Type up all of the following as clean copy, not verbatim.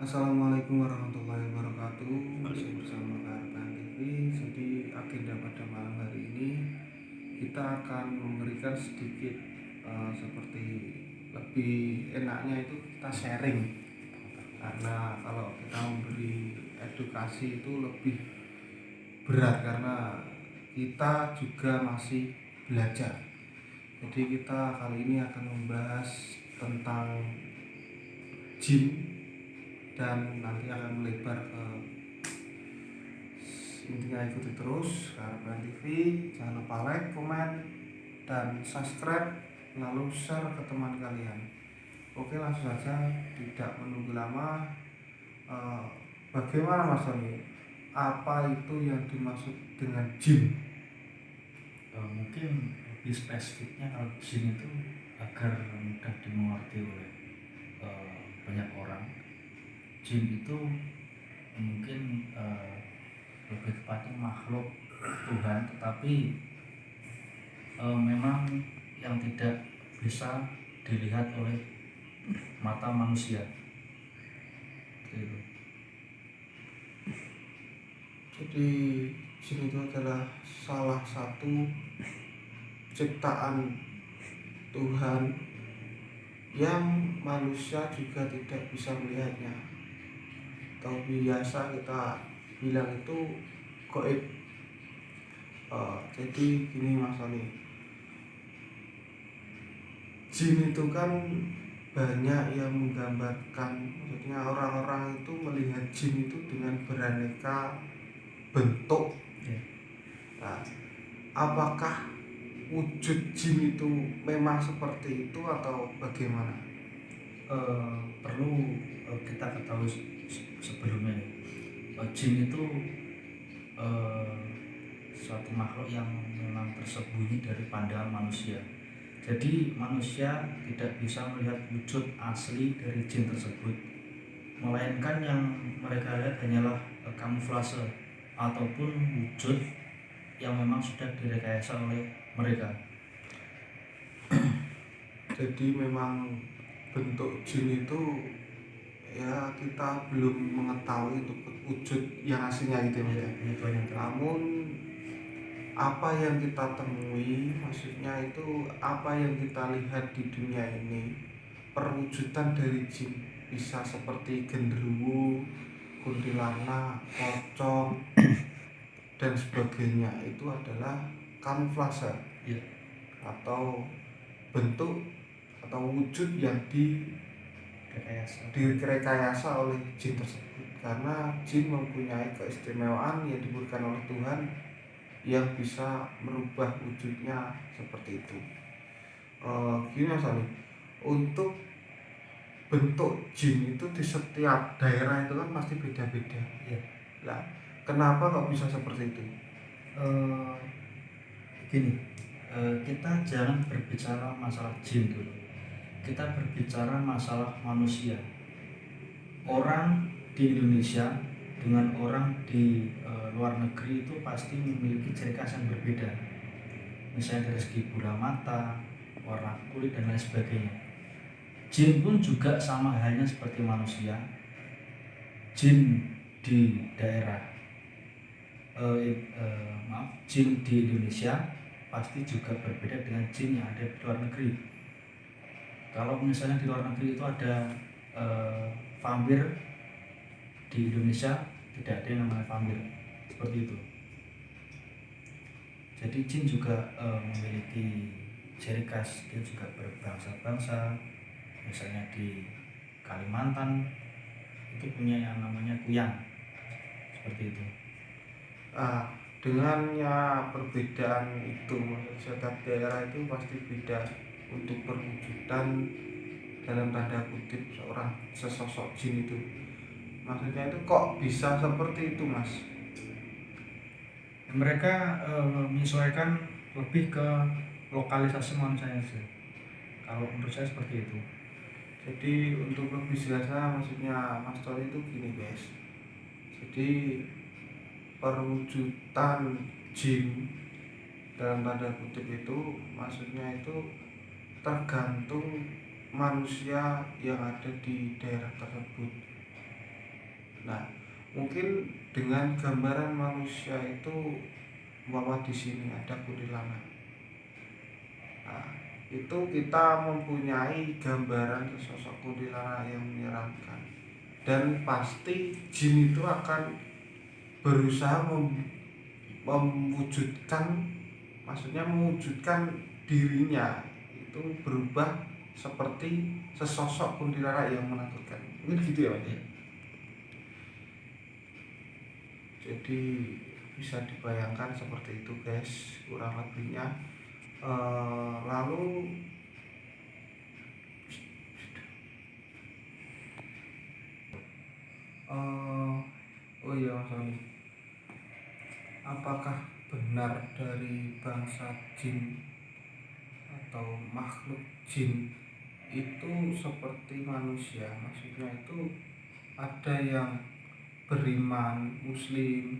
Assalamualaikum warahmatullahi wabarakatuh. Masih bersama KRPN TV. Jadi agenda pada malam hari ini kita akan memberikan sedikit seperti lebih enaknya itu kita sharing. Karena kalau kita memberi edukasi itu lebih berat karena kita juga masih belajar. Jadi kita kali ini akan membahas tentang jin dan nanti akan melebar ke intinya. Ikuti terus KRPN TV, jangan lupa like, komen, dan subscribe, lalu share ke teman kalian. Oke, langsung saja tidak menunggu lama. Eh, Bagaimana Mas Tony? Apa itu yang dimaksud dengan jin? Mungkin lebih spesifiknya kalau jin itu agar mudah dimengerti oleh banyak orang. Jin itu mungkin lebih tepatnya makhluk Tuhan, tetapi memang yang tidak bisa dilihat oleh mata manusia. Gitu. Jadi jin itu adalah salah satu ciptaan Tuhan yang manusia juga tidak bisa melihatnya, atau biasa kita bilang itu goib. Jadi gini Mas Tony, jin itu kan banyak yang menggambarkan, maksudnya orang-orang itu melihat jin itu dengan beraneka bentuk. Ya. Nah, apakah wujud jin itu memang seperti itu atau bagaimana? Perlu kita ketahui sebelumnya, jin itu suatu makhluk yang memang tersembunyi dari pandangan manusia. Jadi manusia tidak bisa melihat wujud asli dari jin tersebut, melainkan yang mereka lihat hanyalah kamuflase ataupun wujud yang memang sudah direkayasa oleh mereka. Jadi memang bentuk jin itu ya kita belum mengetahui untuk wujud yang aslinya gitu ya. Namun apa yang kita temui, maksudnya itu apa yang kita lihat di dunia ini, perwujudan dari jin bisa seperti genderuwo, kuntilanak, pocong, dan sebagainya, itu adalah kamuflase Ya. atau bentuk atau wujud yang direkayasa oleh jin tersebut. Karena jin mempunyai keistimewaan yang diberikan oleh Tuhan yang bisa merubah wujudnya seperti itu. Gini Mas Ali, untuk bentuk jin itu di setiap daerah itu kan pasti beda-beda. Ya. Nah, kenapa kok bisa seperti itu? Gini, kita jangan berbicara masalah jin dulu. Kita berbicara masalah manusia. Orang di Indonesia dengan orang di luar negeri itu pasti memiliki ciri khas yang berbeda. Misalnya dari segi bola mata, warna kulit, dan lain sebagainya. Jin pun juga sama halnya seperti manusia. Jin di daerah jin di Indonesia pasti juga berbeda dengan jin yang ada di luar negeri. Kalau misalnya di luar negeri itu ada vampir, di Indonesia tidak ada yang namanya vampir, seperti itu. Jadi jin juga memiliki ciri khas, dia juga berbangsa-bangsa. Misalnya di Kalimantan itu punya yang namanya kuyang, seperti itu. Dengannya perbedaan itu, setiap daerah itu pasti beda untuk perwujudan dalam tanda kutip seorang sesosok jin itu. Maksudnya itu kok bisa seperti itu Mas? Mereka menyesuaikan lebih ke lokalisasi manusia saja. Kalau menurut saya seperti itu. Jadi untuk lebih jelasnya, maksudnya Mas Tori itu gini guys. Jadi perwujudan jin dalam tanda kutip itu maksudnya itu tergantung manusia yang ada di daerah tersebut. Nah, mungkin dengan gambaran manusia itu bahwa di sini ada kuntilanak. Nah, itu kita mempunyai gambaran sosok kuntilanak yang menyeramkan. Dan pasti jin itu akan berusaha mewujudkan, maksudnya mewujudkan dirinya itu berubah seperti sesosok kuntilanak yang menakutkan. Mungkin gitu ya, Pak. Ya. Jadi bisa dibayangkan seperti itu, guys, kurang lebihnya. Lalu oh iya, Mas Roni, apakah benar dari bangsa jin atau makhluk jin itu seperti manusia? Maksudnya itu ada yang beriman muslim,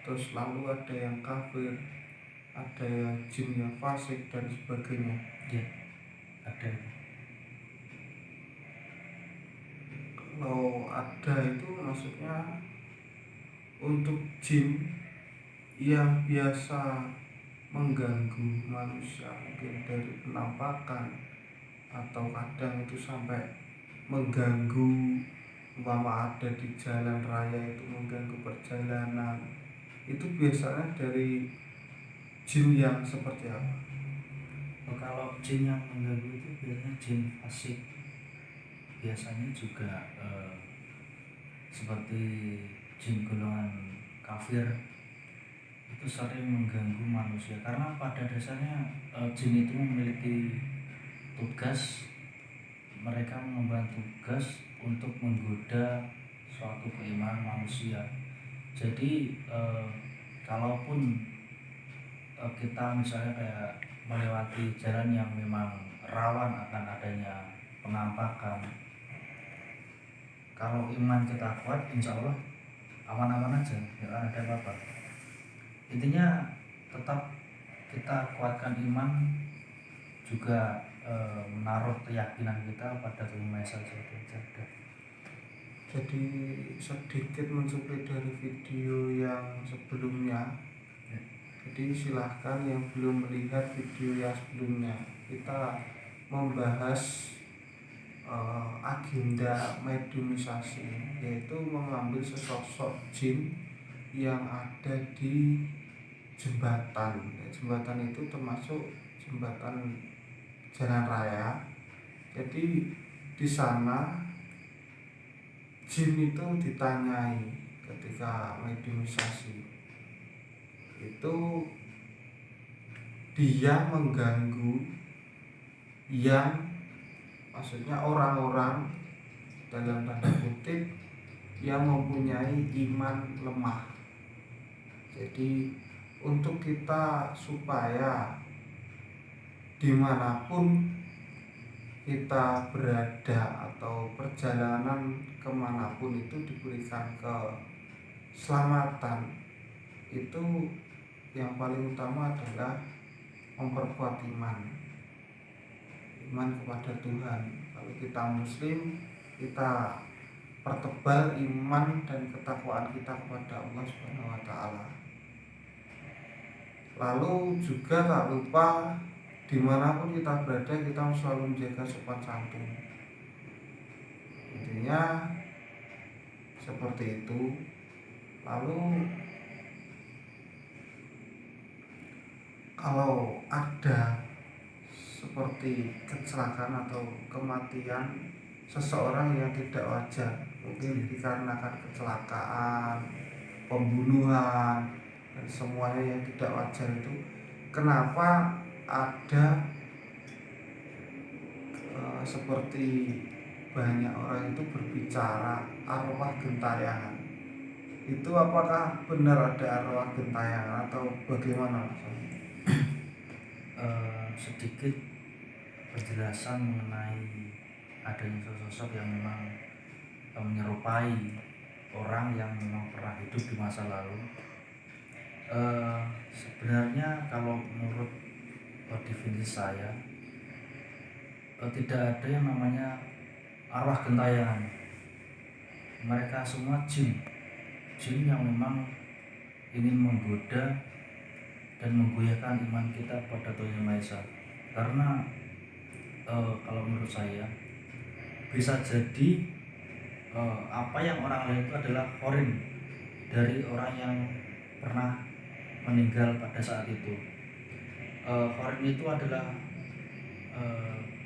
terus lalu ada yang kafir, ada yang jin yang fasik dan sebagainya. Ya, ada. Kalau ada itu maksudnya untuk jin yang biasa mengganggu manusia, mungkin dari penampakan atau kadang itu sampai mengganggu, umpama ada di jalan raya itu mengganggu perjalanan, itu biasanya dari jin yang seperti apa? Kalau jin yang mengganggu itu biasanya jin fasik, biasanya juga seperti jin golongan kafir itu sering mengganggu manusia karena pada dasarnya jin itu memiliki tugas, mereka mengemban tugas untuk menggoda suatu keimanan manusia. Jadi kalaupun kita misalnya kayak melewati jalan yang memang rawan akan adanya penampakan, kalau iman kita kuat insya Allah aman-aman aja, nggak akan ada apa-apa. Intinya tetap kita kuatkan iman, juga menaruh keyakinan kita pada Tuhan Maha Esa itu aja. Jadi sedikit mencuplik dari video yang sebelumnya. Ya. Jadi silahkan yang belum melihat video yang sebelumnya, kita membahas agenda mediumisasi, yaitu mengambil sesosok jin yang ada di jembatan. Jembatan itu termasuk jembatan jalan raya. Jadi di sana jin itu ditanyai ketika mediumisasi, itu dia mengganggu yang, maksudnya orang-orang dalam tanda kutip yang mempunyai iman lemah. Jadi untuk kita supaya dimanapun kita berada atau perjalanan kemanapun itu diberikan keselamatan, itu yang paling utama adalah memperkuat iman kepada Tuhan. Kalau kita muslim, kita pertebal iman dan ketakwaan kita kepada Allah Subhanahu wa taala. Lalu juga tak lupa dimanapun kita berada, kita selalu menjaga sopan santun. Intinya seperti itu. Lalu kalau ada seperti kecelakaan atau kematian seseorang yang tidak wajar, mungkin dikarenakan kecelakaan, pembunuhan, dan semuanya yang tidak wajar itu, kenapa ada seperti banyak orang itu berbicara arwah gentayangan? Itu apakah benar ada arwah gentayangan atau bagaimana, Mas? Sedikit penjelasan mengenai adanya sosok yang memang menyerupai orang yang memang pernah hidup di masa lalu. Sebenarnya kalau menurut definisi saya, tidak ada yang namanya arwah gentayangan. mereka semua jin yang memang ingin menggoda dan menggoyahkan iman kita pada Tuhan Yang Maha Esa. Karena kalau menurut saya bisa jadi apa yang orang lihat itu adalah korin dari orang yang pernah meninggal pada saat itu. Korin itu adalah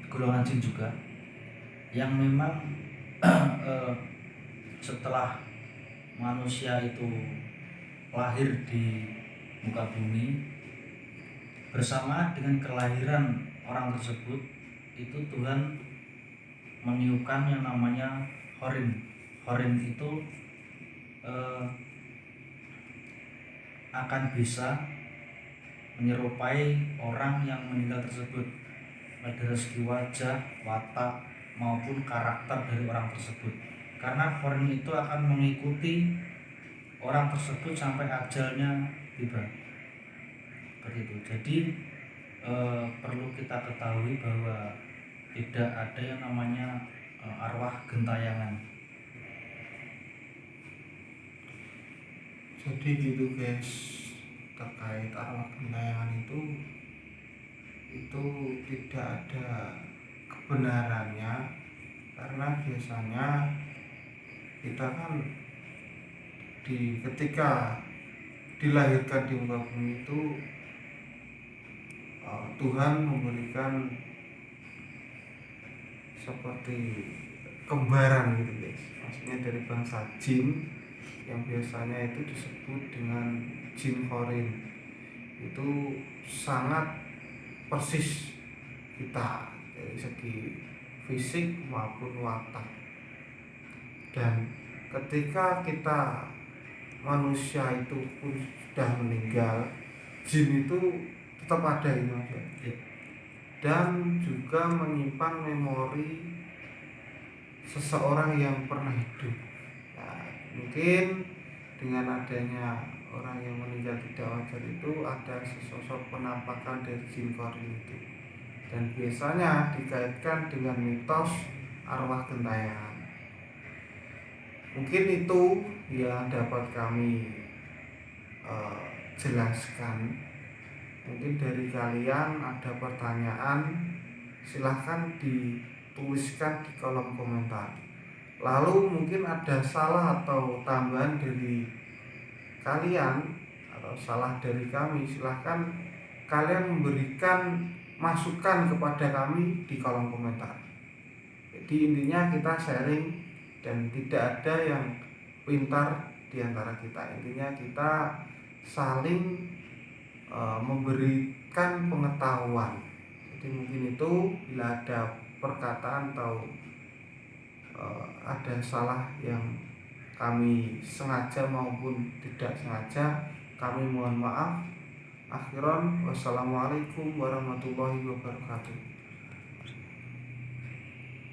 golongan jin juga yang memang setelah manusia itu lahir di muka bumi, bersama dengan kelahiran orang tersebut itu Tuhan meniupkan yang namanya horin. Horin itu akan bisa menyerupai orang yang meninggal tersebut pada segi wajah, watak maupun karakter dari orang tersebut. Karena horin itu akan mengikuti orang tersebut sampai ajalnya tiba. Seperti itu. Jadi perlu kita ketahui bahwa tidak ada yang namanya arwah gentayangan. Jadi gitu guys, terkait arwah gentayangan itu tidak ada kebenarannya, karena biasanya kita kan ketika dilahirkan di muka bumi itu Tuhan memberikan seperti kembaran gitu guys, maksudnya dari bangsa jin yang biasanya itu disebut dengan jin korin. Itu sangat persis kita dari segi fisik maupun watak. Dan ketika kita manusia itu pun sudah meninggal, jin itu tetap ada ini Mas. Dan juga menyimpan memori seseorang yang pernah hidup. Nah, mungkin dengan adanya orang yang meninggal tidak wajar itu ada sesosok penampakan dari jin korin itu, dan biasanya dikaitkan dengan mitos arwah gentayangan. Mungkin itu yang dapat kami jelaskan. Mungkin dari kalian ada pertanyaan, silahkan dituliskan di kolom komentar. Lalu mungkin ada salah atau tambahan dari kalian atau salah dari kami, silahkan kalian memberikan masukan kepada kami di kolom komentar. Jadi intinya kita sharing dan tidak ada yang pintar di antara kita. Intinya kita saling memberikan pengetahuan. Jadi mungkin itu bila ada perkataan atau ada salah yang kami sengaja maupun tidak sengaja, kami mohon maaf. Akhiran, wassalamualaikum warahmatullahi wabarakatuh.